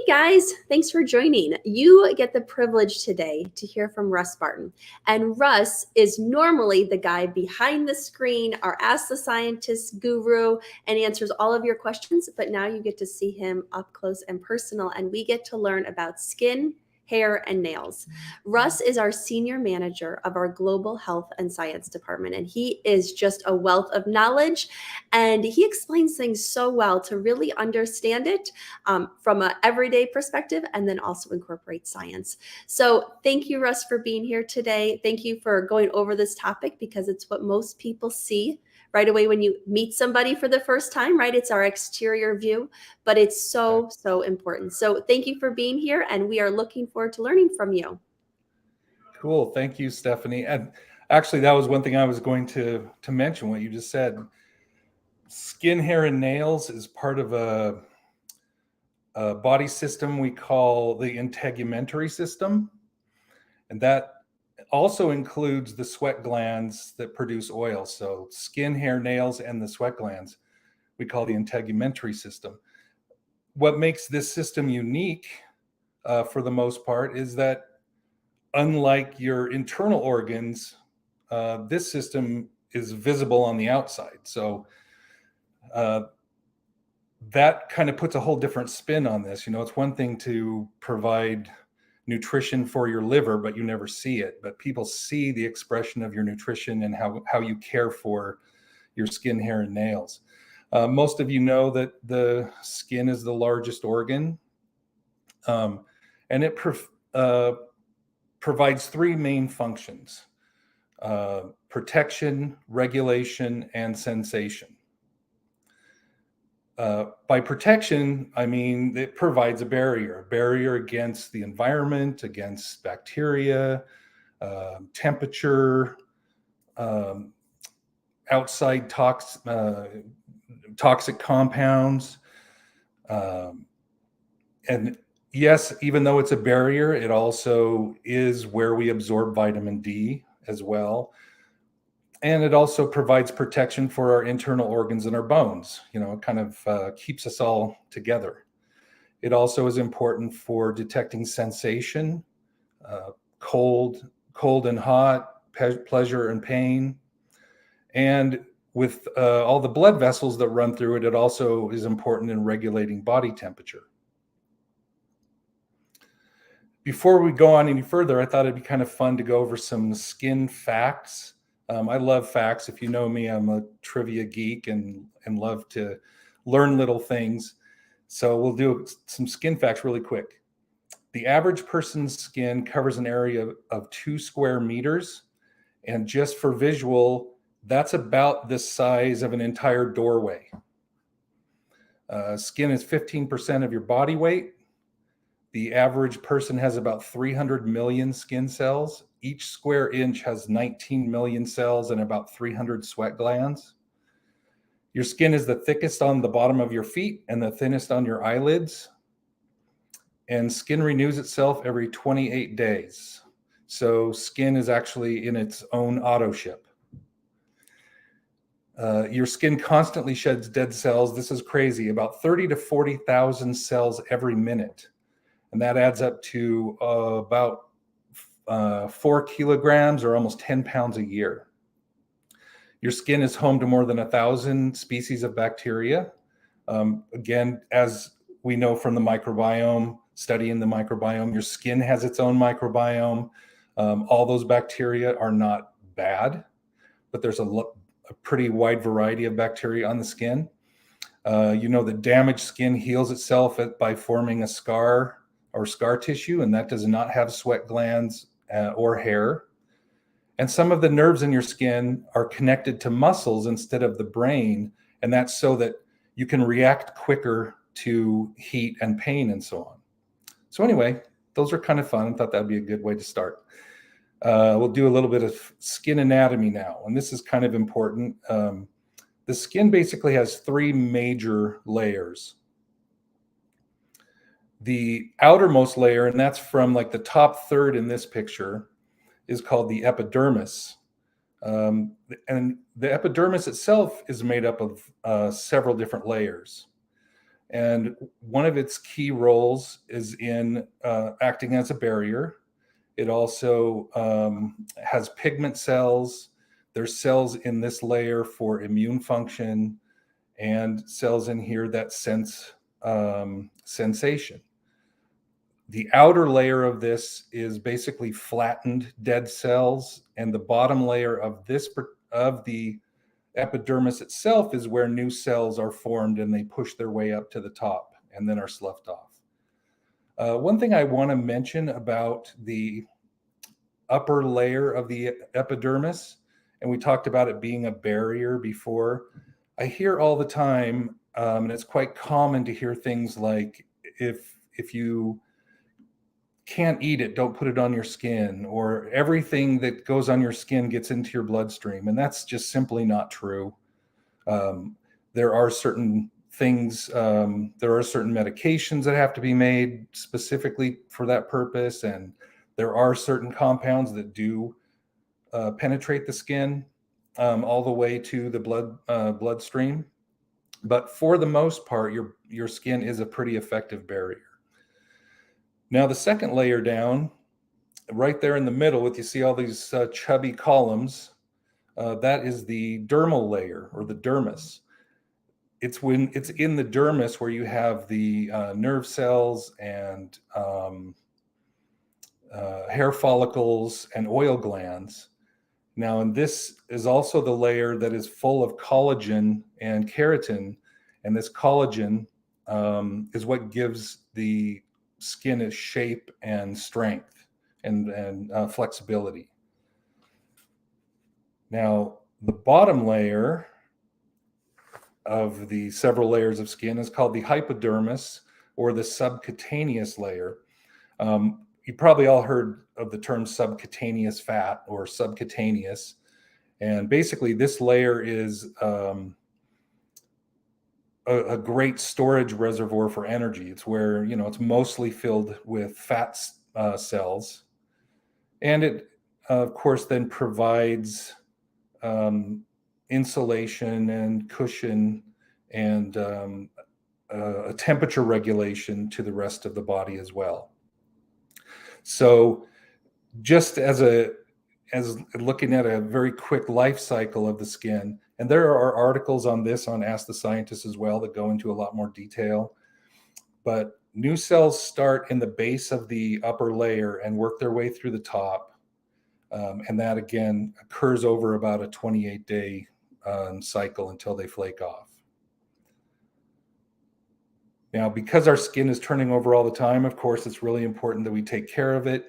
guys, thanks for joining. You get the privilege today to hear from Russ Barton. And Russ is normally the guy behind the screen, our Ask the Scientist guru, and answers all of your questions. But now you get to see him up close and personal, and we get to learn about skin, hair, and nails. Russ is our senior manager of our global health and science department, and he is just a wealth of knowledge, and he explains things so well to really understand it from an everyday perspective, and then also incorporate science. So thank you, Russ, for being here today. Thank you for going over this topic, because it's what most people see right away when you meet somebody for the first time, right? It's our exterior view, but it's so important. So thank you for being here, and we are looking forward to learning from you. Cool. Thank you, Stephanie. And actually, that was one thing I was going to mention, what you just said. Skin, hair, and nails is part of a body system we call the integumentary system. And that also includes the sweat glands that produce oil. So skin, hair, nails, and the sweat glands we call the integumentary system. What makes this system unique for the most part is that unlike your internal organs, this system is visible on the outside. So that kind of puts a whole different spin on this. You know, it's one thing to provide nutrition for your liver, but you never see it. But people see the expression of your nutrition and how you care for your skin, hair, and nails. Most of you know that the skin is the largest organ, and it provides three main functions: protection, regulation, and sensation. By protection, I mean it provides a barrier against the environment, against bacteria, temperature, outside toxic compounds. And yes, even though it's a barrier, it also is where we absorb vitamin D as well. And it also provides protection for our internal organs and our bones. You know, it kind of keeps us all together. It also is important for detecting sensation, cold and hot, pleasure and pain. And with all the blood vessels that run through it, it also is important in regulating body temperature. Before we go on any further, I thought it'd be kind of fun to go over some skin facts. I love facts. If you know me, I'm a trivia geek and love to learn little things. So we'll do some skin facts really quick. The average person's skin covers an area of 2 square meters. And just for visual, that's about the size of an entire doorway. Skin is 15% of your body weight. The average person has about 300 million skin cells. Each square inch has 19 million cells and about 300 sweat glands. Your skin is the thickest on the bottom of your feet and the thinnest on your eyelids. And skin renews itself every 28 days. So skin is actually in its own auto ship. Your skin constantly sheds dead cells. This is crazy, about 30 to 40,000 cells every minute. And that adds up to about 4 kilograms or almost 10 pounds a year. Your skin is home to more than 1,000 species of bacteria. Again, as we know from the microbiome, studying the microbiome, your skin has its own microbiome. All those bacteria are not bad, but there's a pretty wide variety of bacteria on the skin. You know that damaged skin heals itself by forming a scar or scar tissue, and that does not have sweat glands or hair. And some of the nerves in your skin are connected to muscles instead of the brain, and that's so that you can react quicker to heat and pain and so on. So anyway, those are kind of fun. I thought that'd be a good way to start. We'll do a little bit of skin anatomy now, and this is kind of important. The skin basically has 3 major layers. The outermost layer, and that's from like the top third in this picture, is called the epidermis. And the epidermis itself is made up of several different layers. And one of its key roles is in acting as a barrier. It also has pigment cells. There's cells in this layer for immune function and cells in here that sense sensation. The outer layer of this is basically flattened dead cells, and the bottom layer of the epidermis itself is where new cells are formed, and they push their way up to the top and then are sloughed off. One thing I want to mention about the upper layer of the epidermis, and we talked about it being a barrier before. I hear all the time, and it's quite common to hear things like, if you can't eat it, don't put it on your skin, or everything that goes on your skin gets into your bloodstream. And that's just simply not true. There are certain things, there are certain medications that have to be made specifically for that purpose. And there are certain compounds that do penetrate the skin all the way to the bloodstream. But for the most part, your skin is a pretty effective barrier. Now, the second layer down, right there in the middle, you see all these chubby columns, that is the dermal layer, or the dermis. It's when it's in the dermis where you have the nerve cells and hair follicles and oil glands. Now, and this is also the layer that is full of collagen and keratin, and this collagen is what gives the skin its shape and strength and flexibility. Now, the bottom layer of the several layers of skin is called the hypodermis, or the subcutaneous layer. You probably all heard of the term subcutaneous fat or subcutaneous. And basically this layer is a great storage reservoir for energy. It's where, it's mostly filled with fat cells. And it, of course, then provides insulation and cushion and a temperature regulation to the rest of the body as well. So just as looking at a very quick life cycle of the skin, and there are articles on this on Ask the Scientist as well that go into a lot more detail, but new cells start in the base of the upper layer and work their way through the top. And that again occurs over about a 28-day cycle until they flake off. Now, because our skin is turning over all the time, of course, it's really important that we take care of it.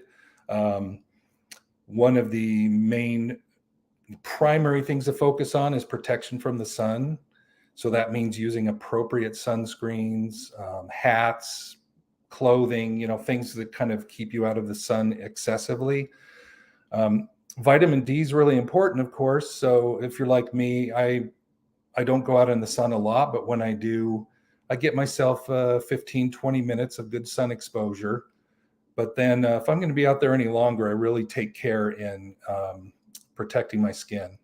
One of the main primary things to focus on is protection from the sun. So that means using appropriate sunscreens, hats, clothing, things that kind of keep you out of the sun excessively. Vitamin D is really important, of course. So if you're like me, I don't go out in the sun a lot, but when I do, I get myself 15, 20 minutes of good sun exposure. But then if I'm going to be out there any longer, I really take care in protecting my skin.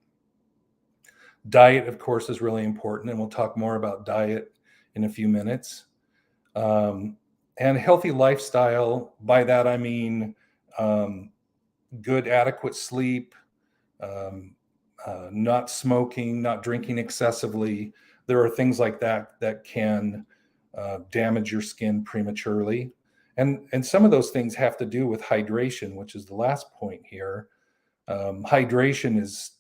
Diet, of course, is really important, and we'll talk more about diet in a few minutes. And healthy lifestyle, by that I mean good, adequate sleep, not smoking, not drinking excessively. There are things like that that can damage your skin prematurely. And some of those things have to do with hydration, which is the last point here. Hydration is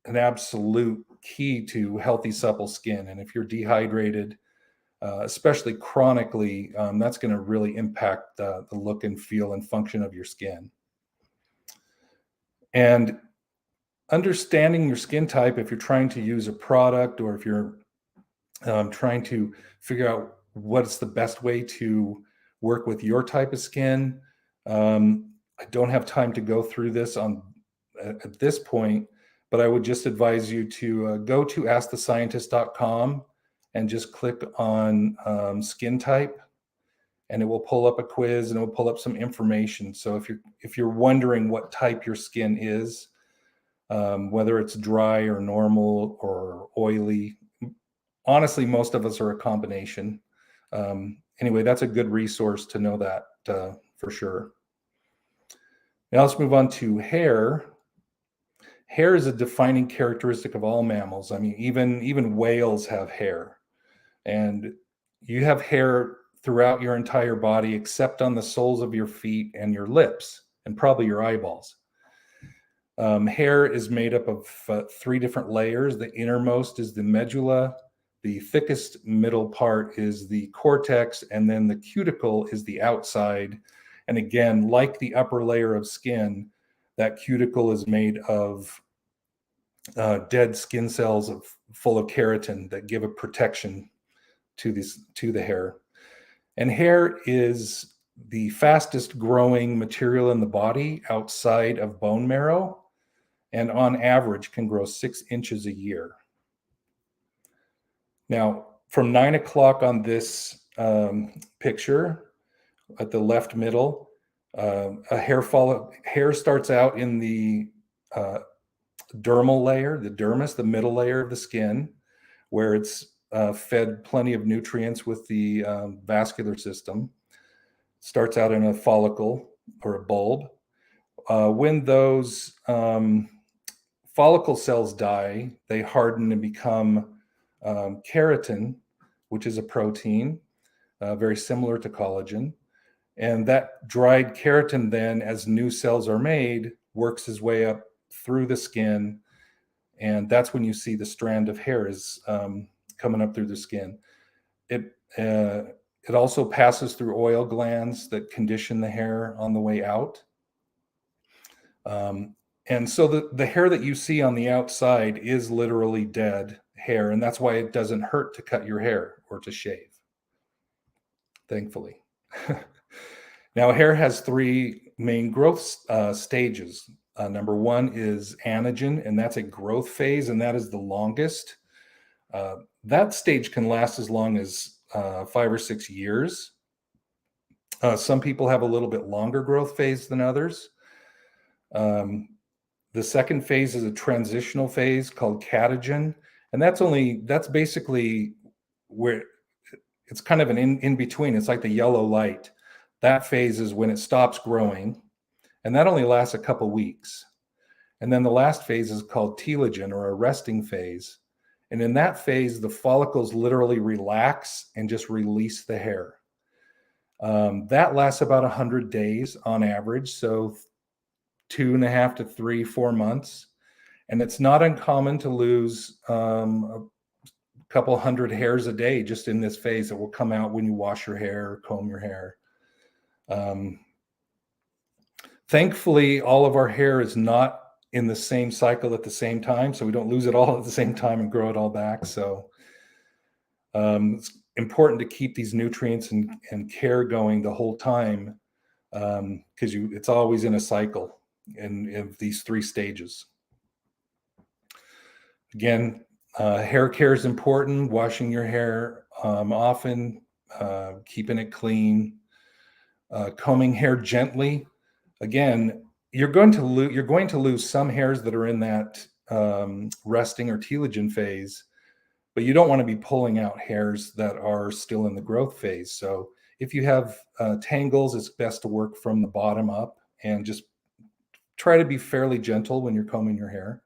an absolute key to healthy, supple skin. And if you're dehydrated, especially chronically, that's going to really impact the look and feel and function of your skin. And understanding your skin type, if you're trying to use a product or if you're trying to figure out what's the best way to work with your type of skin. I don't have time to go through this at this point, but I would just advise you to go to askthescientist.com and just click on skin type, and it will pull up a quiz and it will pull up some information. So if you're wondering what type your skin is, whether it's dry or normal or oily, honestly, most of us are a combination. Anyway, that's a good resource to know that for sure. Now let's move on to hair. Hair is a defining characteristic of all mammals. I mean, even whales have hair, and you have hair throughout your entire body except on the soles of your feet and your lips and probably your eyeballs. Hair is made up of 3 different layers. The innermost is the medulla, the thickest middle part is the cortex, and then the cuticle is the outside. And again, like the upper layer of skin, that cuticle is made of dead skin cells full of keratin that give a protection to the hair. And hair is the fastest growing material in the body outside of bone marrow, and on average can grow 6 inches a year. Now, from 9 o'clock on this picture at the left middle, hair starts out in the dermal layer, the dermis, the middle layer of the skin, where it's fed plenty of nutrients with the vascular system. Starts out in a follicle or a bulb. When those follicle cells die, they harden and become keratin, which is a protein very similar to collagen. And that dried keratin then, as new cells are made, works his way up through the skin. And that's when you see the strand of hair is coming up through the skin. It also passes through oil glands that condition the hair on the way out. And so the hair that you see on the outside is literally dead hair, and that's why it doesn't hurt to cut your hair or to shave, thankfully. Now, hair has 3 main growth stages. Number 1 is anagen, and that's a growth phase, and that is the longest. That stage can last as long as 5 or 6 years. Some people have a little bit longer growth phase than others. The second phase is a transitional phase called catagen, and that's basically where it's kind of an in between. It's like the yellow light. That phase is when it stops growing, and that only lasts a couple weeks. And then the last phase is called telogen, or a resting phase. And in that phase, the follicles literally relax and just release the hair. That lasts about 100 days on average, so 2.5 to 3, 4 months. And it's not uncommon to lose a couple hundred hairs a day just in this phase that will come out when you wash your hair or comb your hair. Thankfully, all of our hair is not in the same cycle at the same time, so we don't lose it all at the same time and grow it all back. So it's important to keep these nutrients and care going the whole time, because it's always in a cycle in these 3 stages. Again, hair care is important. Washing your hair often, keeping it clean, combing hair gently. Again, you're going to lose some hairs that are in that resting or telogen phase, but you don't want to be pulling out hairs that are still in the growth phase. So if you have tangles, it's best to work from the bottom up and just try to be fairly gentle when you're combing your hair.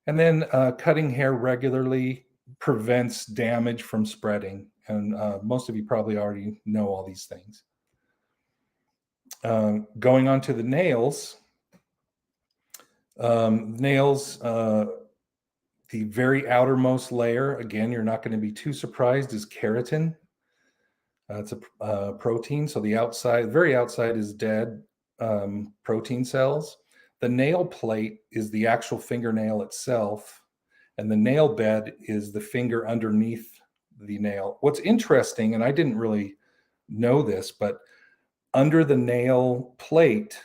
And then cutting hair regularly prevents damage from spreading. And most of you probably already know all these things. Going on to the nails. The very outermost layer, again, you're not going to be too surprised, is keratin. It's a protein. So the outside, very outside, is dead protein cells. The nail plate is the actual fingernail itself, and the nail bed is the finger underneath the nail. What's interesting, and I didn't really know this, but under the nail plate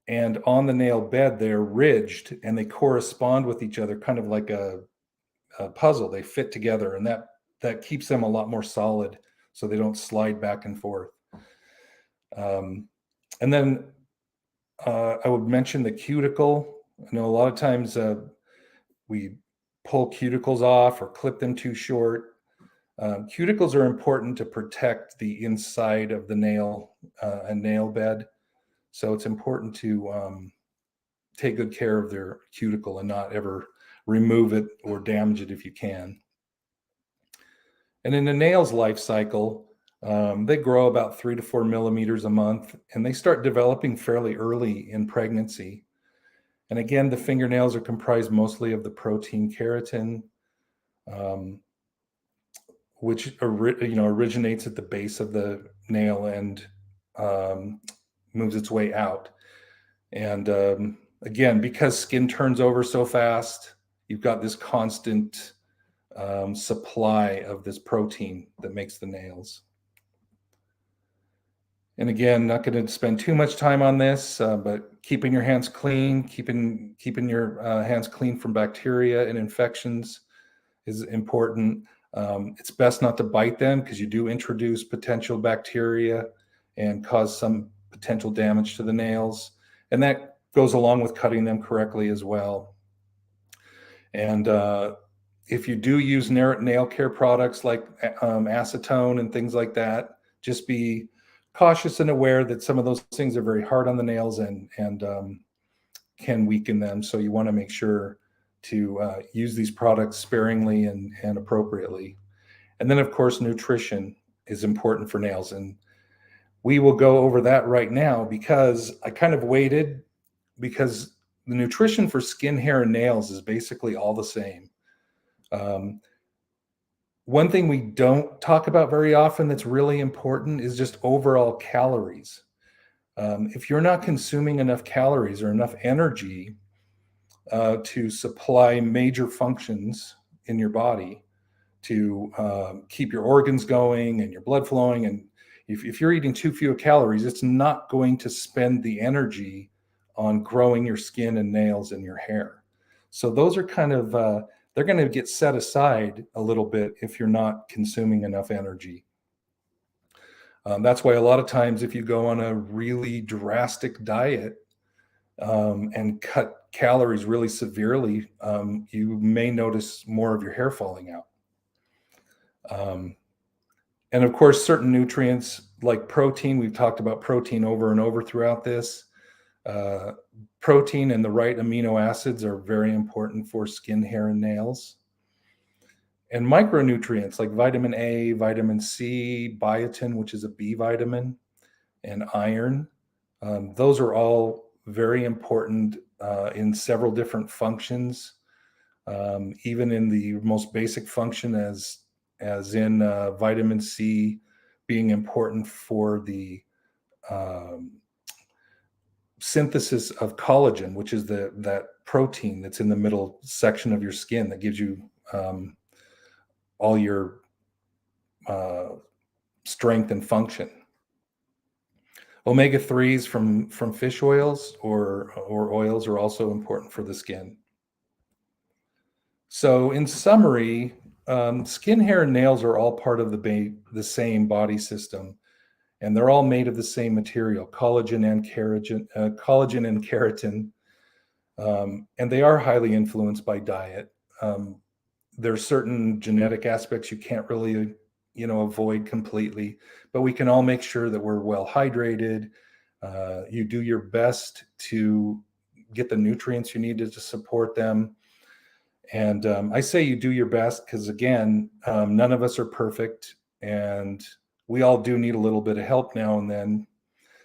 and on the nail bed, they're ridged and they correspond with each other, kind of like a puzzle. They fit together, and that keeps them a lot more solid, so they don't slide back and forth. And then I would mention the cuticle. I know a lot of times we pull cuticles off or clip them too short. Cuticles are important to protect the inside of the nail and nail bed. So it's important to take good care of their cuticle and not ever remove it or damage it if you can. And in the nail's life cycle, they grow about 3 to 4 millimeters a month, and they start developing fairly early in pregnancy. And again, the fingernails are comprised mostly of the protein keratin, which originates at the base of the nail and moves its way out. And again, because skin turns over so fast, you've got this constant supply of this protein that makes the nails. And again, not going to spend too much time on this, but keeping your hands clean, keeping your hands clean from bacteria and infections is important. It's best not to bite them because you do introduce potential bacteria and cause some potential damage to the nails. And that goes along with cutting them correctly as well. And if you do use nail care products like acetone and things like that, just be cautious and aware that some of those things are very hard on the nails and can weaken them. So you want to make sure to use these products sparingly and appropriately. And then, of course, nutrition is important for nails. And we will go over that right now because I kind of waited because the nutrition for skin, hair, and nails is basically all the same. One thing we don't talk about very often that's really important is just overall calories. If you're not consuming enough calories or enough energy to supply major functions in your body, to keep your organs going and your blood flowing, and if you're eating too few calories, it's not going to spend the energy on growing your skin and nails and your hair. So those are kind of they're going to get set aside a little bit if you're not consuming enough energy. That's why a lot of times if you go on a really drastic diet and cut calories really severely, you may notice more of your hair falling out. And of course, certain nutrients like protein, we've talked about protein over and over throughout this. Protein and the right amino acids are very important for skin, hair, and nails. And micronutrients like vitamin A, vitamin C, biotin, which is a B vitamin, and iron. Those are all very important in several different functions, even in the most basic function as in vitamin C being important for the synthesis of collagen, which is that protein that's in the middle section of your skin that gives you all your strength and function. Omega-3s from fish oils or oils are also important for the skin. So in summary, skin, hair, and nails are all part of the same body system, and they're all made of the same material, collagen and keratin, and they are highly influenced by diet. There are certain genetic aspects you can't really, avoid completely, but we can all make sure that we're well hydrated. You do your best to get the nutrients you need to support them. And I say you do your best because, again, none of us are perfect, and we all do need a little bit of help now and then.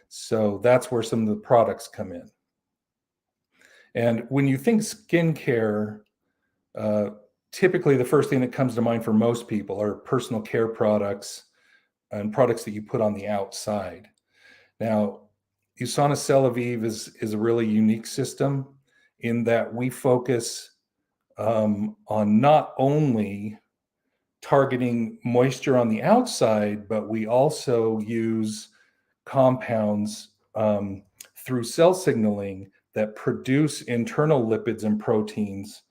So that's where some of the products come in. And when you think skincare, typically the first thing that comes to mind for most people are personal care products and products that you put on the outside. Now, USANA Celavive is a really unique system in that we focus on not only targeting moisture on the outside, but we also use compounds through cell signaling that produce internal lipids and proteins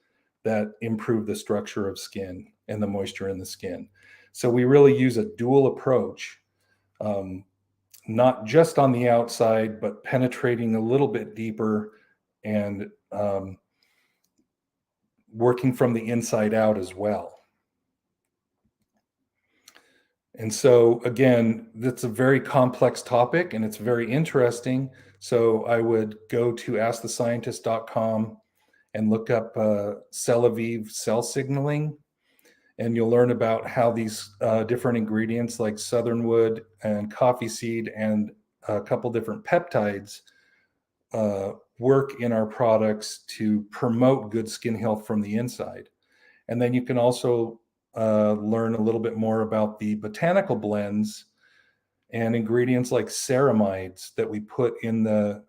that improve the structure of skin and the moisture in the skin. So we really use a dual approach, not just on the outside, but penetrating a little bit deeper and working from the inside out as well. And so again, that's a very complex topic and it's very interesting. So I would go to askthescientist.com and look up Cell-Aviv cell signaling, and you'll learn about how these different ingredients like southernwood and coffee seed and a couple different peptides work in our products to promote good skin health from the inside. And then you can also learn a little bit more about the botanical blends and ingredients like ceramides that we put in the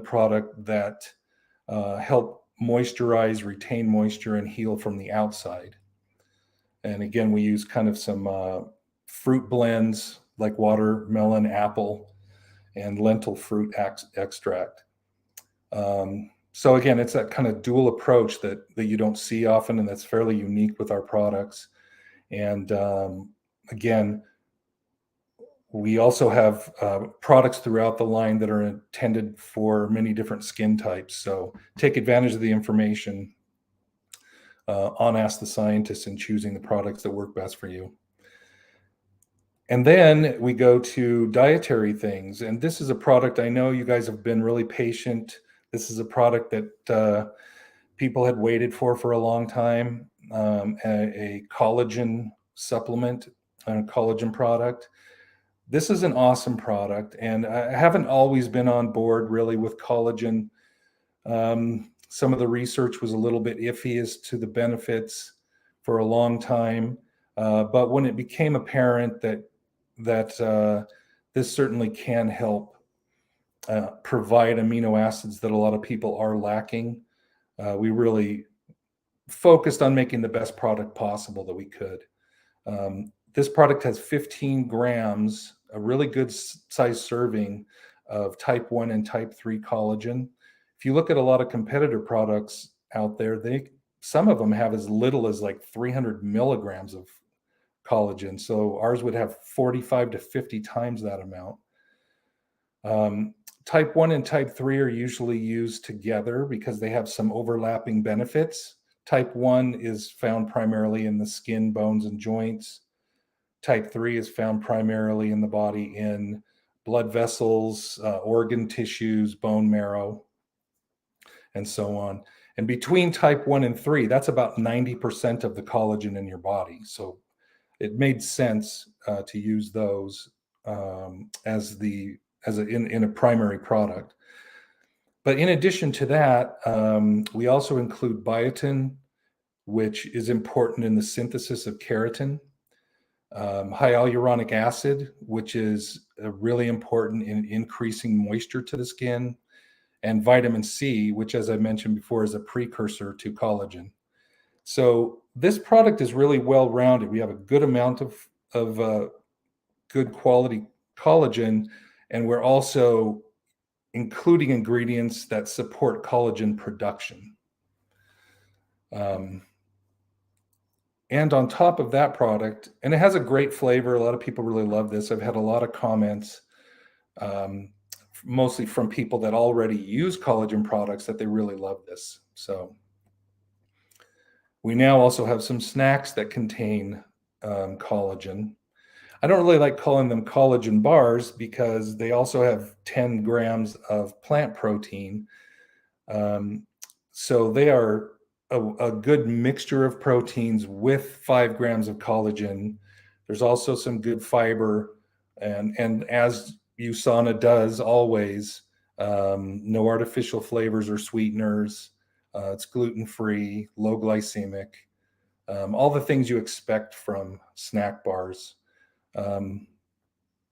product that help moisturize, retain moisture, and heal from the outside. And again, we use kind of some fruit blends like watermelon, apple, and lentil fruit extract. So again, it's that kind of dual approach that you don't see often, and that's fairly unique with our products. And again, we also have products throughout the line that are intended for many different skin types. So take advantage of the information on Ask the Scientist in choosing the products that work best for you. And then we go to dietary things. And this is a product, I know you guys have been really patient. This is a product that people had waited for a long time, a collagen supplement, a collagen product. This is an awesome product, and I haven't always been on board really with collagen. Some of the research was a little bit iffy as to the benefits for a long time, but when it became apparent that this certainly can help provide amino acids that a lot of people are lacking, we really focused on making the best product possible that we could. This product has 15 grams, a really good size serving of type 1 and type 3 collagen. If you look at a lot of competitor products out there, some of them have as little as like 300 milligrams of collagen. So ours would have 45 to 50 times that amount. Type 1 and type 3 are usually used together because they have some overlapping benefits. Type 1 is found primarily in the skin, bones, and joints. Type 3 is found primarily in the body in blood vessels, organ tissues, bone marrow, and so on. And between type 1 and 3, that's about 90% of the collagen in your body. So it made sense to use those in a primary product. But in addition to that, we also include biotin, which is important in the synthesis of keratin. Hyaluronic acid, which is really important in increasing moisture to the skin, and vitamin C, which, as I mentioned before, is a precursor to collagen. So this product is really well-rounded. We have a good amount of good quality collagen, and we're also including ingredients that support collagen production. And on top of that product, and it has a great flavor. A lot of people really love this. I've had a lot of comments, mostly from people that already use collagen products, that they really love this. So we now also have some snacks that contain collagen. I don't really like calling them collagen bars because they also have 10 grams of plant protein. So they are a good mixture of proteins with 5 grams of collagen. There's also some good fiber, and as USANA does always, no artificial flavors or sweeteners. It's gluten-free, low glycemic, all the things you expect from snack bars. And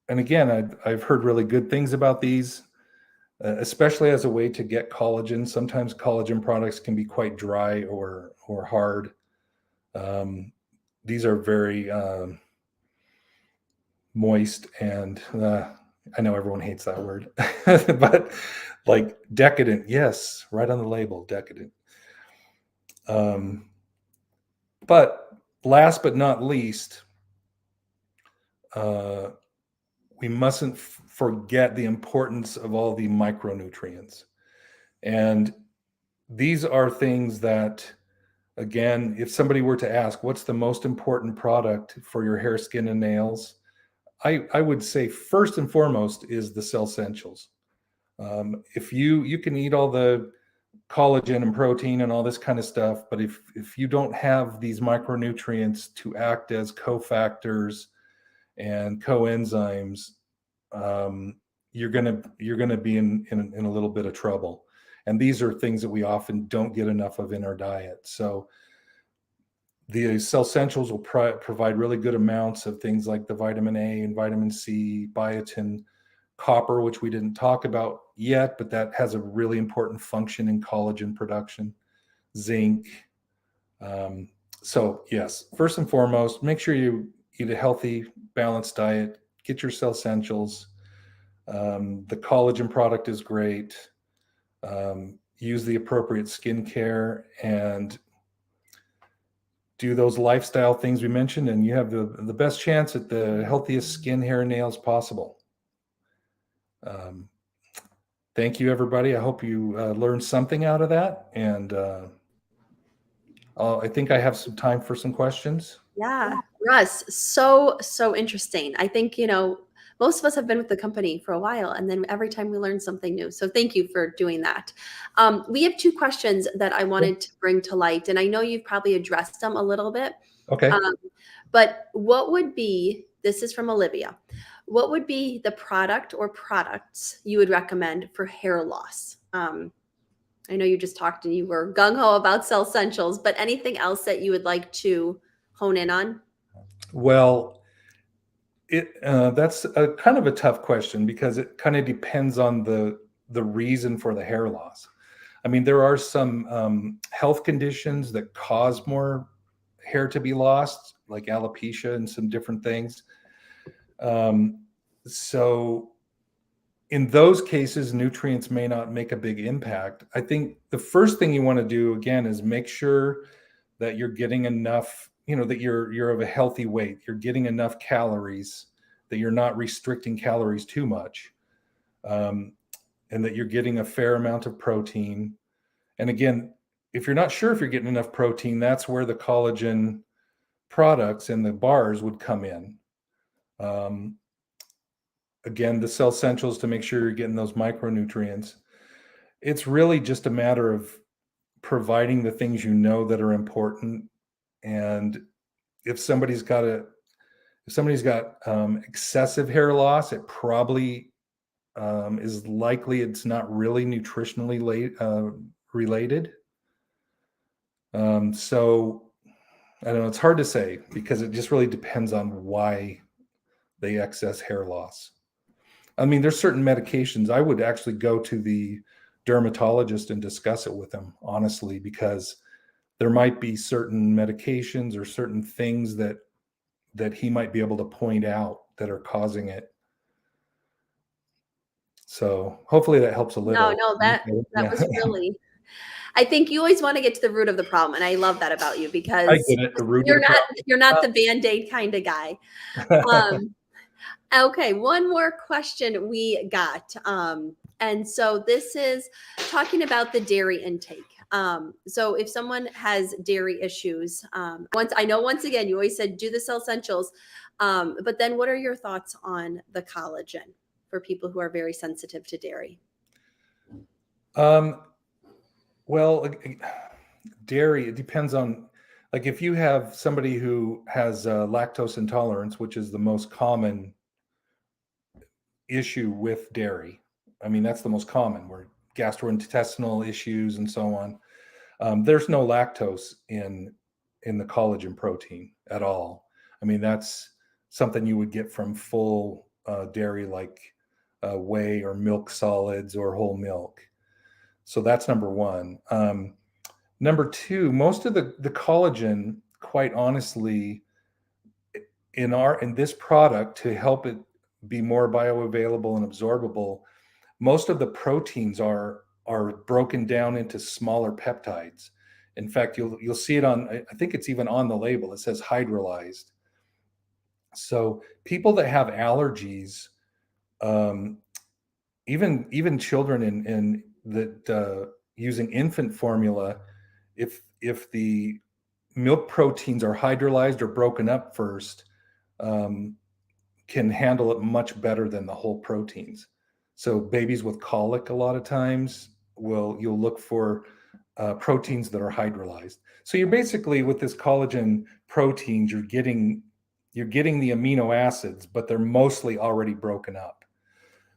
again, I've heard really good things about these, especially as a way to get collagen. Sometimes collagen products can be quite dry or hard. These are very moist, and I know everyone hates that word, but like decadent, yes, right on the label, decadent. But last but not least, we mustn't forget the importance of all the micronutrients. And these are things that, again, if somebody were to ask, what's the most important product for your hair, skin, and nails? I would say first and foremost is the cell essentials. If you can eat all the collagen and protein and all this kind of stuff, but if you don't have these micronutrients to act as cofactors and coenzymes, you're gonna be in a little bit of trouble. And these are things that we often don't get enough of in our diet. So the cell essentials will provide really good amounts of things like the vitamin A and vitamin C, biotin, copper, which we didn't talk about yet, but that has a really important function in collagen production, zinc. So yes, first and foremost, make sure you eat a healthy, balanced diet, get your cell essentials. The collagen product is great. Use the appropriate skincare and do those lifestyle things we mentioned, and you have the best chance at the healthiest skin, hair, and nails possible. Thank you, everybody. I hope you learned something out of that. And I think I have some time for some questions. Yeah. Russ, so interesting. I think, most of us have been with the company for a while, and then every time we learn something new. So thank you for doing that. We have two questions that I wanted to bring to light, and I know you've probably addressed them a little bit. Okay. But what would be, this is from Olivia, what would be the product or products you would recommend for hair loss? I know you just talked and you were gung-ho about cell essentials, but anything else that you would like to hone in on? Well, that's a kind of a tough question because it kind of depends on the reason for the hair loss. I mean, there are some health conditions that cause more hair to be lost, like alopecia and some different things. So in those cases, nutrients may not make a big impact. I think the first thing you want to do again is make sure that you're getting enough, that you're of a healthy weight, you're getting enough calories, that you're not restricting calories too much, and that you're getting a fair amount of protein. And again, if you're not sure if you're getting enough protein, that's where the collagen products and the bars would come in. Again, the cell essentials to make sure you're getting those micronutrients. It's really just a matter of providing the things that are important. And if somebody's got excessive hair loss, it probably is likely it's not really nutritionally related. So I don't know. It's hard to say because it just really depends on why they excess hair loss. I mean, there's certain medications I would actually go to the dermatologist and discuss it with them, honestly, because there might be certain medications or certain things that he might be able to point out that are causing it. So hopefully that helps a little. No, that was really, I think you always want to get to the root of the problem. And I love that about you because I get it, the root of the problem. You're not the Band-Aid kind of guy. Okay, one more question we got. And so this is talking about the dairy intake. So if someone has dairy issues, once again, you always said do the cell essentials. But then what are your thoughts on the collagen for people who are very sensitive to dairy? Well, dairy, it depends on, like if you have somebody who has lactose intolerance, which is the most common issue with dairy. I mean, that's the most common, where gastrointestinal issues and so on. There's no lactose in the collagen protein at all. I mean, that's something you would get from full dairy, like whey or milk solids or whole milk. So that's number one. Number two, most of the collagen, quite honestly, in this product, to help it be more bioavailable and absorbable, most of the proteins are broken down into smaller peptides. In fact, you'll see it on, I think it's even on the label, it says hydrolyzed. So people that have allergies, even children in that using infant formula, if the milk proteins are hydrolyzed or broken up first, can handle it much better than the whole proteins. So babies with colic, a lot of times you'll look for proteins that are hydrolyzed. So you're basically, with this collagen proteins, you're getting the amino acids, but they're mostly already broken up.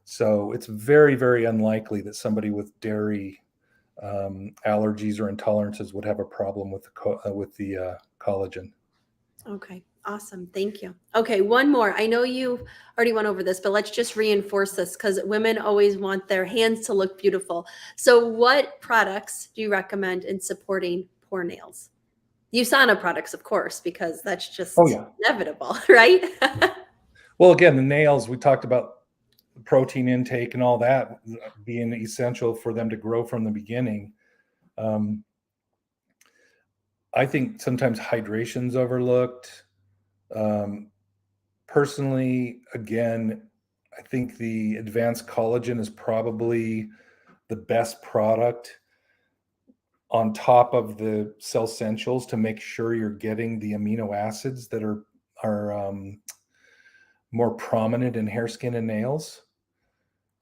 So it's very, very unlikely that somebody with dairy allergies or intolerances would have a problem with the collagen. Okay, awesome. Thank you. Okay, one more. I know you already went over this, but let's just reinforce this because women always want their hands to look beautiful. So what products do you recommend in supporting poor nails? USANA products, of course, because that's just inevitable, right? Well, again, the nails, we talked about protein intake and all that being essential for them to grow from the beginning. I think sometimes hydration's overlooked. Personally, again, I think the advanced collagen is probably the best product on top of the Cell Essentials to make sure you're getting the amino acids that are more prominent in hair, skin, and nails.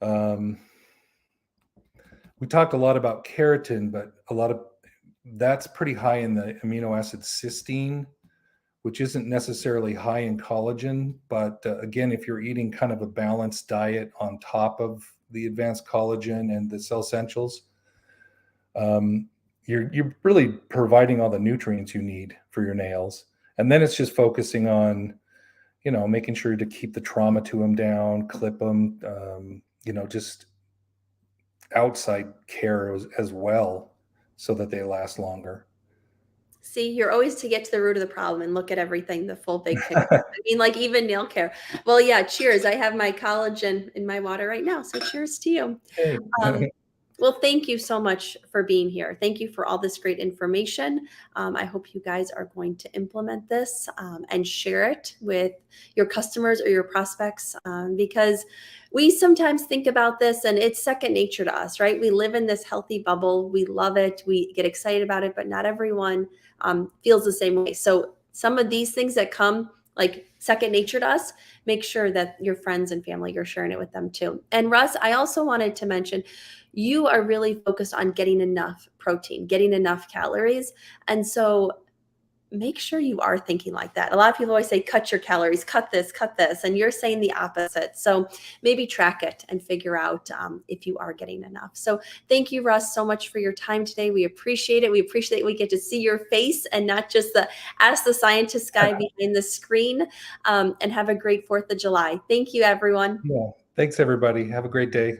We talked a lot about keratin, but that's pretty high in the amino acid cysteine, which isn't necessarily high in collagen. But again, if you're eating kind of a balanced diet on top of the advanced collagen and the Cell Essentials, you're really providing all the nutrients you need for your nails. And then it's just focusing on, making sure to keep the trauma to them down, clip them, just outside care as well, so that they last longer. See, you're always to get to the root of the problem and look at everything, the full big picture. I mean, like even nail care. Well, yeah, cheers. I have my collagen in my water right now. So cheers to you. Hey. Well, thank you so much for being here. Thank you for all this great information. I hope you guys are going to implement this and share it with your customers or your prospects because we sometimes think about this and it's second nature to us, right? We live in this healthy bubble. We love it. We get excited about it, but not everyone feels the same way. So some of these things that come like second nature to us, make sure that your friends and family, you're sharing it with them too. And Russ, I also wanted to mention, you are really focused on getting enough protein, getting enough calories. And so make sure you are thinking like that. A lot of people always say, cut your calories, cut this, and you're saying the opposite. So maybe track it and figure out if you are getting enough. So thank you, Russ, so much for your time today. We appreciate it. We appreciate we get to see your face and not just the Ask the Scientist guy behind the screen. And have a great 4th of July. Thank you, everyone. Yeah. Thanks, everybody. Have a great day.